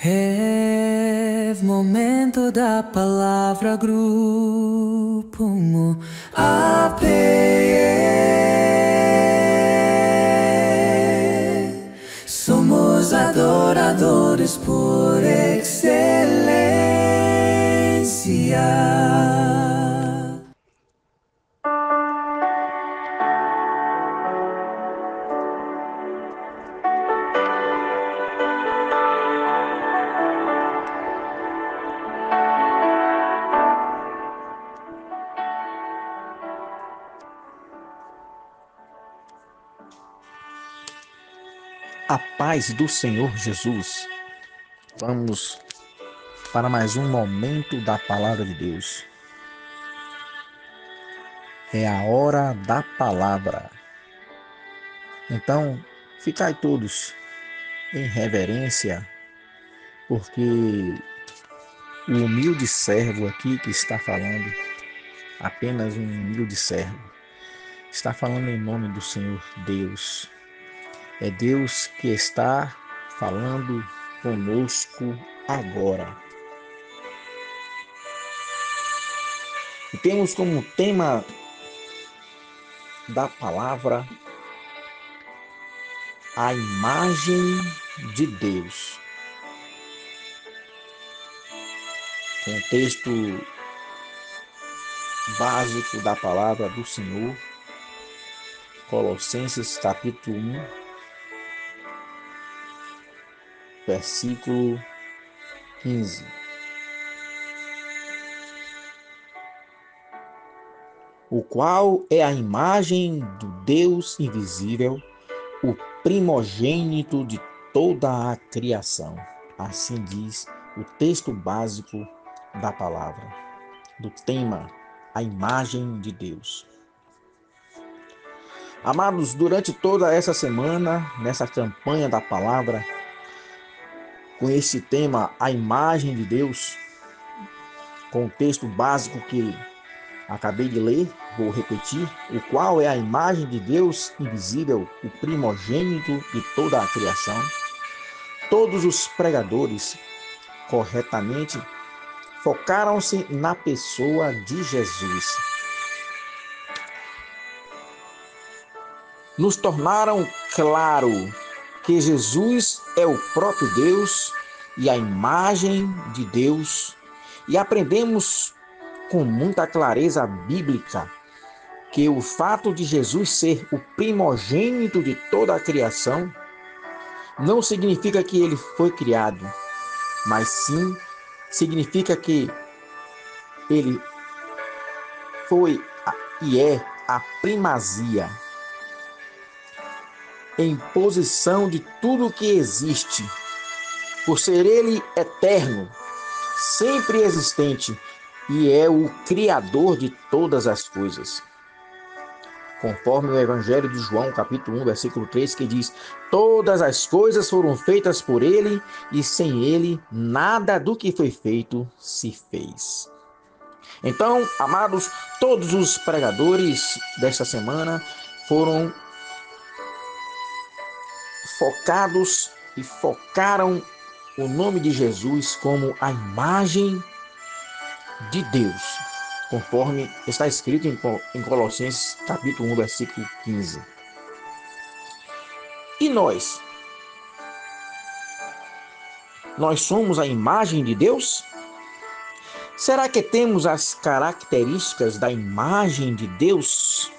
É momento da palavra grupo APE. Somos adoradores por excelência. A paz do Senhor Jesus. Vamos para mais um momento da palavra de Deus. É a hora da palavra. Então, ficai todos em reverência, porque o humilde servo aqui que está falando, apenas um humilde servo, está falando em nome do Senhor Deus. É Deus que está falando conosco agora. E temos como tema da palavra a imagem de Deus. Contexto básico da palavra do Senhor, Colossenses capítulo 1, versículo 15. O qual é a imagem do Deus invisível, o primogênito de toda a criação. Assim diz o texto básico da palavra, do tema, a imagem de Deus. Amados, durante toda essa semana, nessa campanha da palavra, com esse tema, a imagem de Deus, com o texto básico que acabei de ler, vou repetir, o qual é a imagem de Deus invisível, o primogênito de toda a criação. Todos os pregadores, corretamente, focaram-se na pessoa de Jesus. Nos tornaram claro que Jesus é o próprio Deus e a imagem de Deus, e aprendemos com muita clareza bíblica que o fato de Jesus ser o primogênito de toda a criação não significa que ele foi criado, mas sim significa que ele foi e é a primazia em posição de tudo o que existe, por ser ele eterno, sempre existente, e é o Criador de todas as coisas. Conforme o Evangelho de João, capítulo 1, versículo 3, que diz: todas as coisas foram feitas por ele, e sem ele nada do que foi feito se fez. Então, amados, todos os pregadores desta semana foram focados e focaram o nome de Jesus como a imagem de Deus, conforme está escrito em Colossenses capítulo 1, versículo 15. E nós? Nós somos a imagem de Deus? Será que temos as características da imagem de Deus?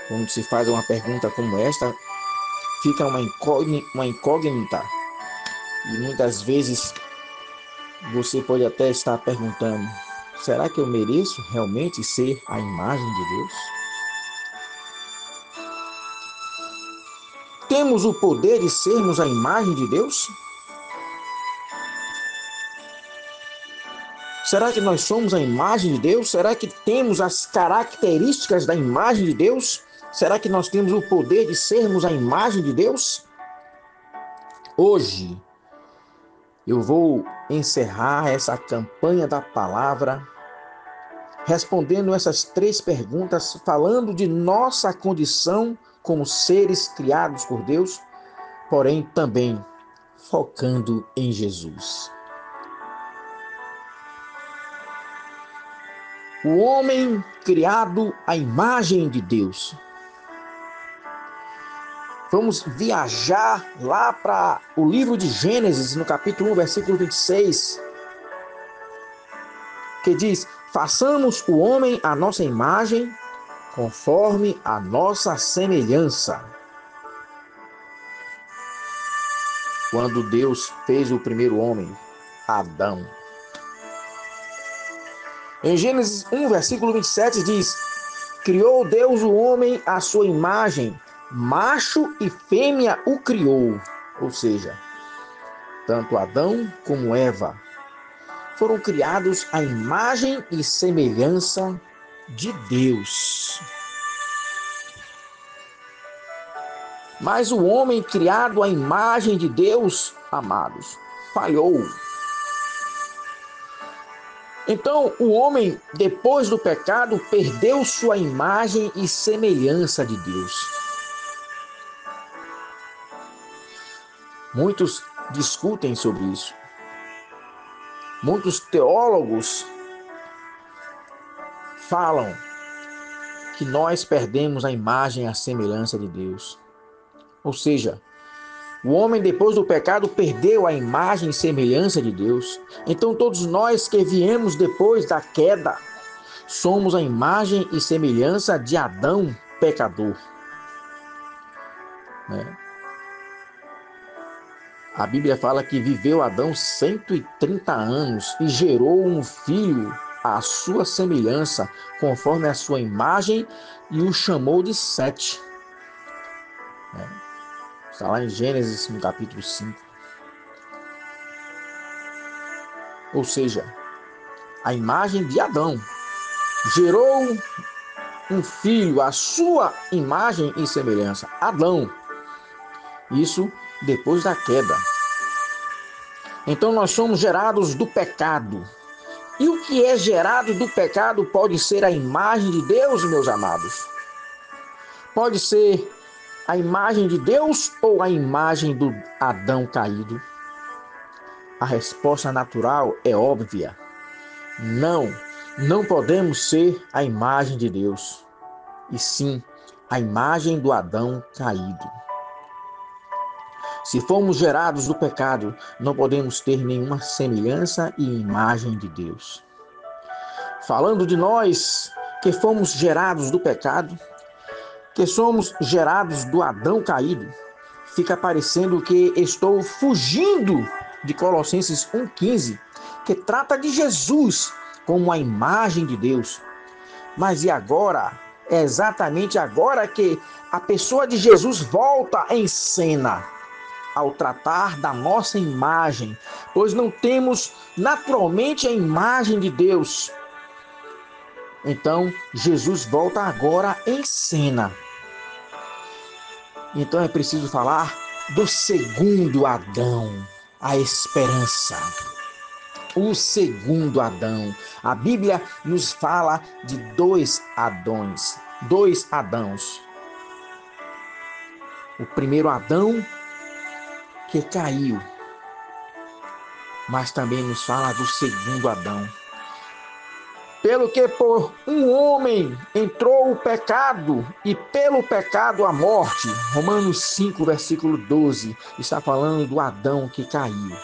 Quando se faz uma pergunta como esta, fica uma incógnita. E muitas vezes você pode até estar perguntando: será que eu mereço realmente ser a imagem de Deus? Temos o poder de sermos a imagem de Deus? Será que nós somos a imagem de Deus? Será que temos as características da imagem de Deus? Será que nós temos o poder de sermos a imagem de Deus? Hoje, eu vou encerrar essa campanha da palavra respondendo essas 3 perguntas, falando de nossa condição como seres criados por Deus, porém também focando em Jesus. O homem criado à imagem de Deus. Vamos viajar lá para o livro de Gênesis, no capítulo 1, versículo 26, que diz: façamos o homem à nossa imagem, conforme a nossa semelhança. Quando Deus fez o primeiro homem, Adão. Em Gênesis 1, versículo 27 diz: criou Deus o homem à sua imagem, macho e fêmea o criou. Ou seja, tanto Adão como Eva foram criados à imagem e semelhança de Deus. Mas o homem criado à imagem de Deus, amados, falhou. Então, o homem, depois do pecado, perdeu sua imagem e semelhança de Deus. Muitos discutem sobre isso. Muitos teólogos falam que nós perdemos a imagem e a semelhança de Deus. Ou seja, o homem, depois do pecado, perdeu a imagem e semelhança de Deus. Então, todos nós que viemos depois da queda, somos a imagem e semelhança de Adão, pecador. A Bíblia fala que viveu Adão 130 anos e gerou um filho à sua semelhança, conforme a sua imagem, e o chamou de Sete. Está lá em Gênesis, no capítulo 5. Ou seja, a imagem de Adão gerou um filho à sua imagem e semelhança, Adão. Isso depois da queda. Então nós somos gerados do pecado. E o que é gerado do pecado pode ser a imagem de Deus, meus amados. Pode ser a imagem de Deus ou a imagem do Adão caído. A resposta natural é óbvia. Não podemos ser a imagem de Deus, e sim a imagem do Adão caído. Se formos gerados do pecado, não podemos ter nenhuma semelhança e imagem de Deus. Falando de nós que fomos gerados do pecado, que somos gerados do Adão caído, fica parecendo que estou fugindo de Colossenses 1,15, que trata de Jesus como a imagem de Deus. Mas e agora? É exatamente agora que a pessoa de Jesus volta em cena ao tratar da nossa imagem, pois não temos naturalmente a imagem de Deus. Então, Jesus volta agora em cena. Então é preciso falar do segundo Adão, a esperança. O segundo Adão. A Bíblia nos fala de dois Adões, dois Adãos. O primeiro Adão que caiu, mas também nos fala do segundo Adão. Pelo que por um homem entrou o pecado, e pelo pecado a morte. Romanos 5, versículo 12, está falando do Adão que caiu,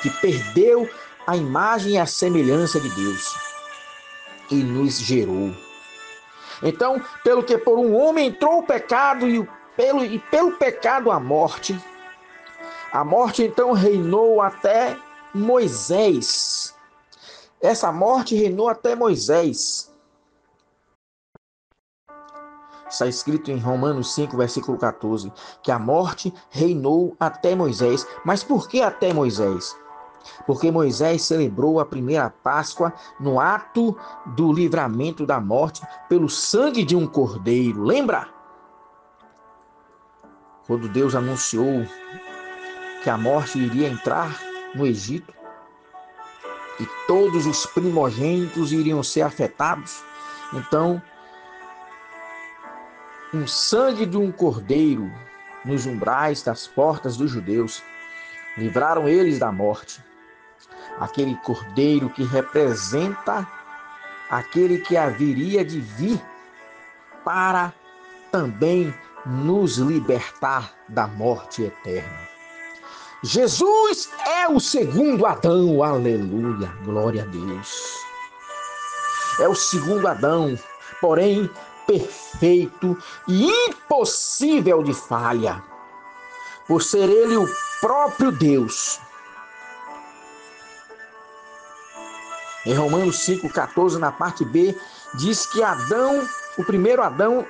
que perdeu a imagem e a semelhança de Deus e nos gerou. Então, pelo que por um homem entrou o pecado, e pelo pecado a morte então reinou até Moisés. Essa morte reinou até Moisés. Está escrito em Romanos 5, versículo 14, que a morte reinou até Moisés. Mas por que até Moisés? Porque Moisés celebrou a primeira Páscoa no ato do livramento da morte pelo sangue de um cordeiro. Lembra? Quando Deus anunciou que a morte iria entrar no Egito e todos os primogênitos iriam ser afetados, então um sangue de um cordeiro nos umbrais das portas dos judeus livraram eles da morte. Aquele cordeiro que representa aquele que haveria de vir para também nos libertar da morte eterna. Jesus é o segundo Adão, aleluia, glória a Deus. É o segundo Adão, porém perfeito e impossível de falha, por ser ele o próprio Deus. Em Romanos 5,14, na parte B, diz que Adão, o primeiro Adão,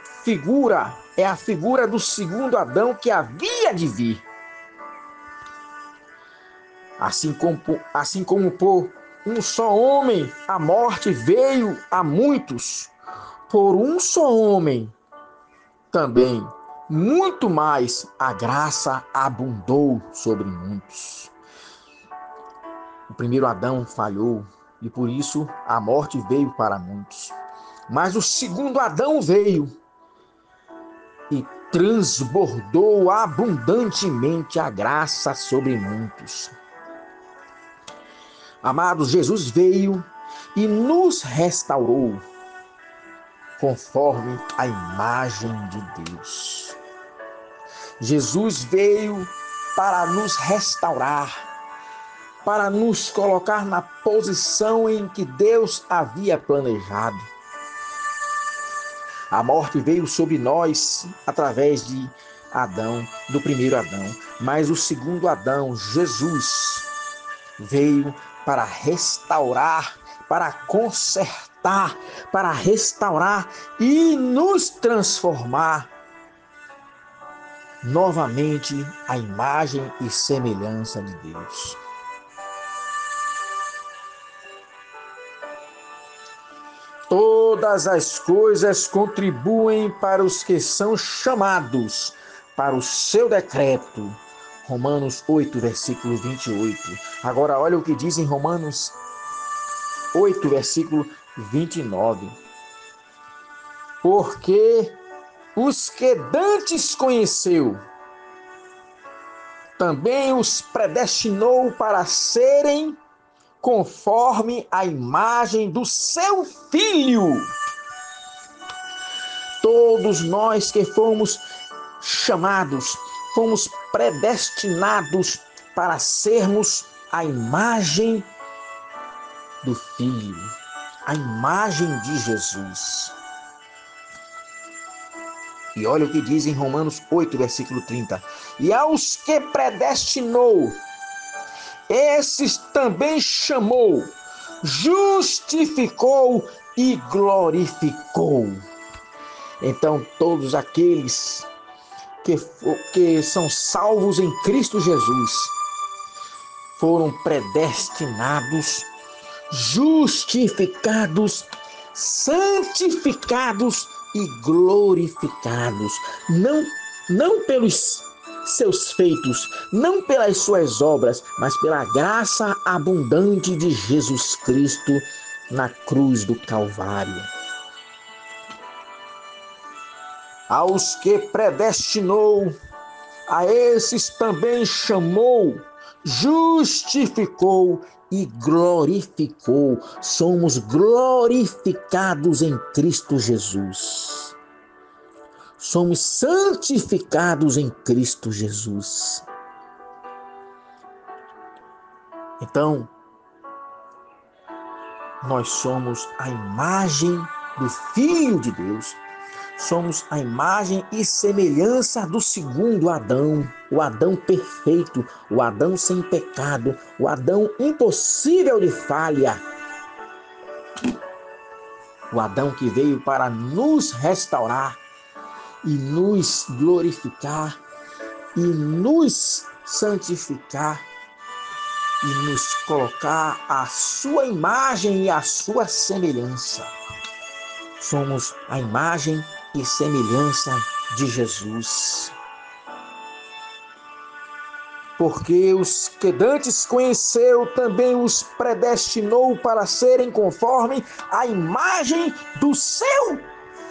é a figura do segundo Adão que havia de vir. Assim como por um só homem a morte veio a muitos, por um só homem também, muito mais a graça abundou sobre muitos. O primeiro Adão falhou e por isso a morte veio para muitos. Mas o segundo Adão veio e transbordou abundantemente a graça sobre muitos. Amados, Jesus veio e nos restaurou conforme a imagem de Deus. Jesus veio para nos restaurar, para nos colocar na posição em que Deus havia planejado. A morte veio sobre nós através de Adão, do primeiro Adão, mas o segundo Adão, Jesus, veio para restaurar, para consertar, para restaurar e nos transformar novamente à imagem e semelhança de Deus. Todas as coisas contribuem para os que são chamados para o seu decreto. Romanos 8, versículo 28. Agora olha o que diz em Romanos 8, versículo 29. Porque os que dantes conheceu, também os predestinou para serem conforme a imagem do seu Filho. Todos nós que fomos chamados, fomos predestinados para sermos a imagem do Filho, a imagem de Jesus. E olha o que diz em Romanos 8, versículo 30. E aos que predestinou, esses também chamou, justificou e glorificou. Então todos aqueles que são salvos em Cristo Jesus foram predestinados, justificados, santificados e glorificados, não pelos seus feitos, não pelas suas obras, mas pela graça abundante de Jesus Cristo na cruz do Calvário. Aos que predestinou, a esses também chamou, justificou e glorificou. Somos glorificados em Cristo Jesus. Somos santificados em Cristo Jesus. Então, nós somos a imagem do Filho de Deus. Somos a imagem e semelhança do segundo Adão, o Adão perfeito, o Adão sem pecado, o Adão impossível de falha. O Adão que veio para nos restaurar e nos glorificar e nos santificar e nos colocar à sua imagem e à sua semelhança. Somos a imagem e semelhança de Jesus. Porque os que dantes conheceu, também os predestinou para serem conforme a imagem do seu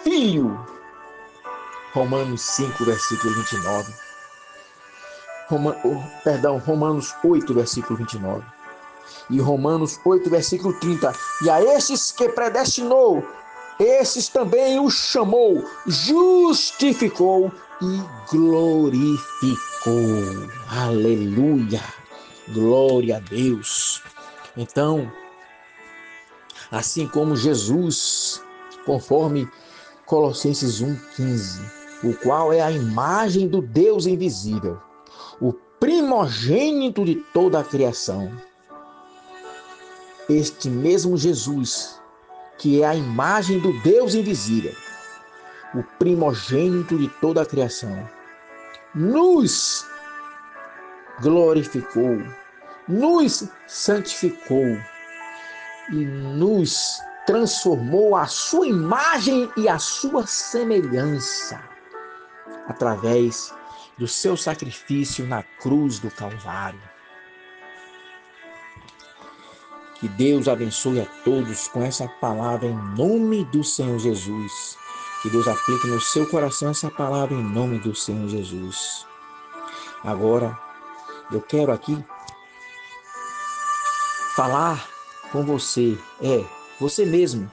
Filho. Romanos 5, versículo 29. Romanos 8, versículo 29. E Romanos 8, versículo 30. E a estes que predestinou, esses também os chamou, justificou e glorificou. Aleluia! Glória a Deus! Então, assim como Jesus, conforme Colossenses 1,15, o qual é a imagem do Deus invisível, o primogênito de toda a criação. Este mesmo Jesus, que é a imagem do Deus invisível, o primogênito de toda a criação, nos glorificou, nos santificou e nos transformou à sua imagem e à sua semelhança, através do seu sacrifício na cruz do Calvário. Que Deus abençoe a todos com essa palavra em nome do Senhor Jesus. Que Deus aplique no seu coração essa palavra em nome do Senhor Jesus. Agora, eu quero aqui falar com você, você mesmo,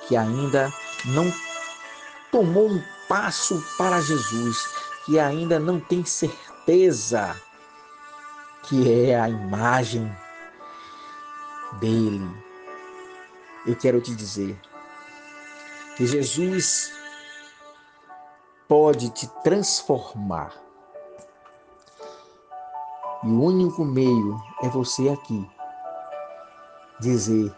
que ainda não tomou um passo para Jesus, que ainda não tem certeza que é a imagem dele. Eu quero te dizer que Jesus pode te transformar. E o único meio é você aqui dizer,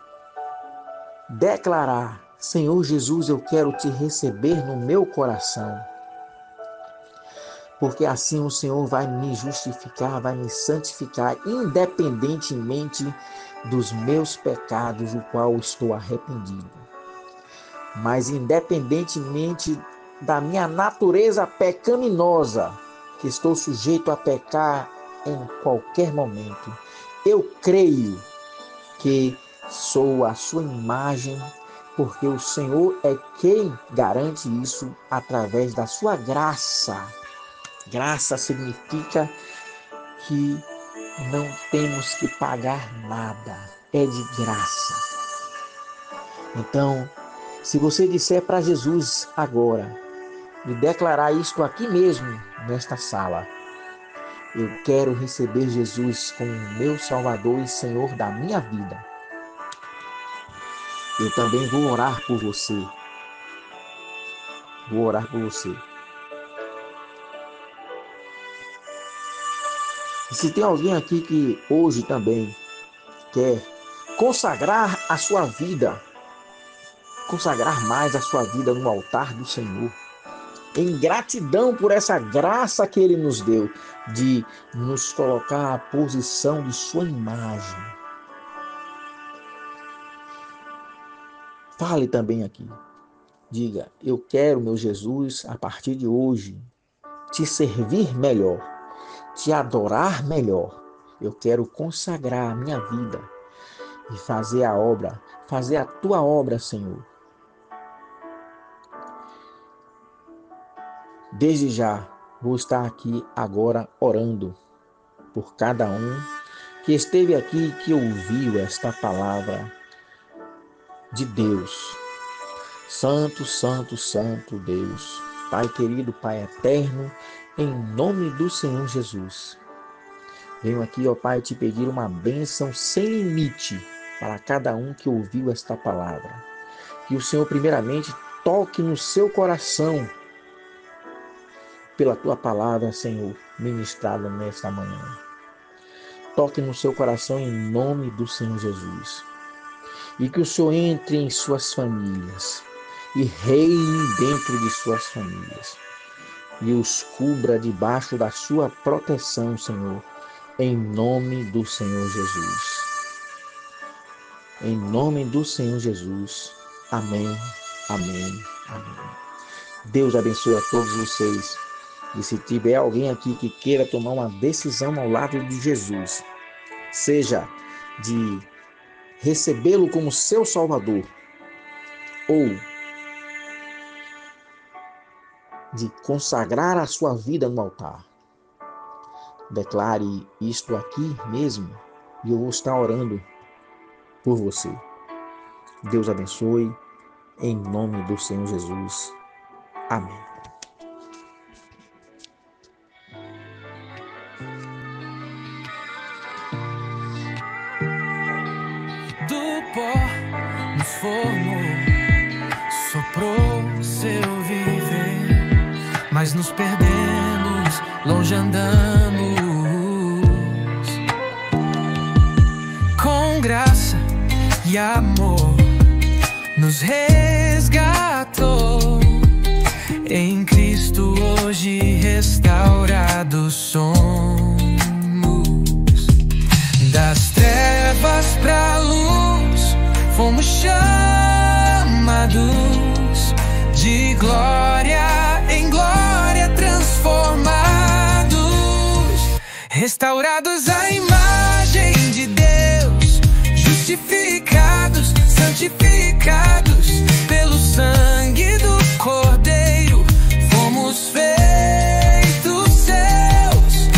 declarar: Senhor Jesus, eu quero te receber no meu coração. Porque assim o Senhor vai me justificar, vai me santificar, independentemente dos meus pecados, o qual estou arrependido. Mas independentemente da minha natureza pecaminosa, que estou sujeito a pecar em qualquer momento, eu creio que sou a sua imagem, porque o Senhor é quem garante isso através da sua graça. Graça significa que não temos que pagar nada, é de graça. Então, se você disser para Jesus agora, e declarar isto aqui mesmo, nesta sala: eu quero receber Jesus como meu Salvador e Senhor da minha vida, eu também vou orar por você. Vou orar por você. E se tem alguém aqui que hoje também quer consagrar a sua vida, consagrar mais a sua vida no altar do Senhor, em gratidão por essa graça que Ele nos deu, de nos colocar à posição de sua imagem. Fale também aqui. Diga: eu quero, meu Jesus, a partir de hoje, te servir melhor, te adorar melhor. Eu quero consagrar a minha vida e fazer a obra, fazer a tua obra, Senhor. Desde já, vou estar aqui agora orando por cada um que esteve aqui e que ouviu esta palavra de Deus. Santo, santo, santo Deus, Pai querido, Pai eterno, em nome do Senhor Jesus. Venho aqui, ó Pai, te pedir uma bênção sem limite para cada um que ouviu esta palavra. Que o Senhor primeiramente toque no seu coração pela tua palavra, Senhor, ministrada nesta manhã. Toque no seu coração em nome do Senhor Jesus. E que o Senhor entre em suas famílias e reine dentro de suas famílias. E os cubra debaixo da sua proteção, Senhor, em nome do Senhor Jesus. Em nome do Senhor Jesus. Amém, amém, amém. Deus abençoe a todos vocês. E se tiver alguém aqui que queira tomar uma decisão ao lado de Jesus, seja de recebê-lo como seu Salvador, ou de consagrar a sua vida no altar, declare isto aqui mesmo e eu vou estar orando por você. Deus abençoe, em nome do Senhor Jesus. Amém. Do pó nos formou, soprou seu viver, mas nos perdemos, longe andamos. Com graça e amor nos resgatou, em Cristo hoje restaurados somos. Das trevas pra luz fomos chamados, de glória em glória transformados, restaurados à imagem de Deus, justificados, santificados pelo sangue do Cordeiro, fomos feitos seus.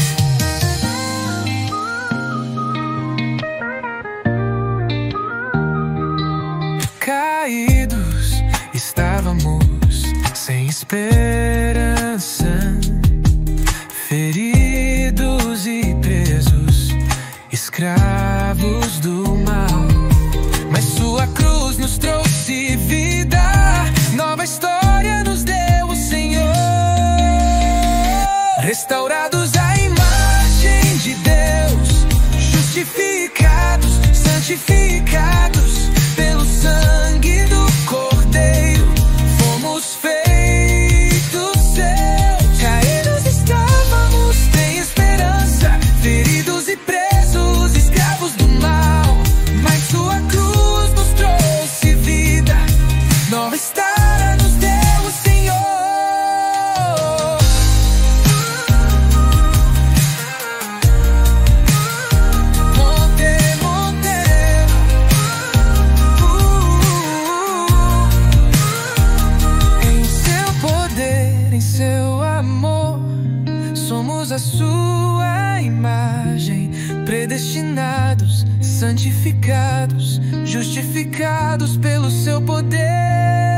Caídos estávamos, sem esperança, feridos e presos, escravos do mal. Mas sua cruz nos trouxe vida, nova história nos deu o Senhor. Restaurados à imagem de Deus, justificados, santificados pelo sangue do Cordeiro, fomos feitos seus. Caídos estávamos, sem esperança, feridos e presos, escravos do mal. Mas sua cruz nos trouxe vida, nova história nos deu o Senhor. Em seu poder, em seu amor, somos a sua imagem, predestinados, santificados, justificados pelo seu poder.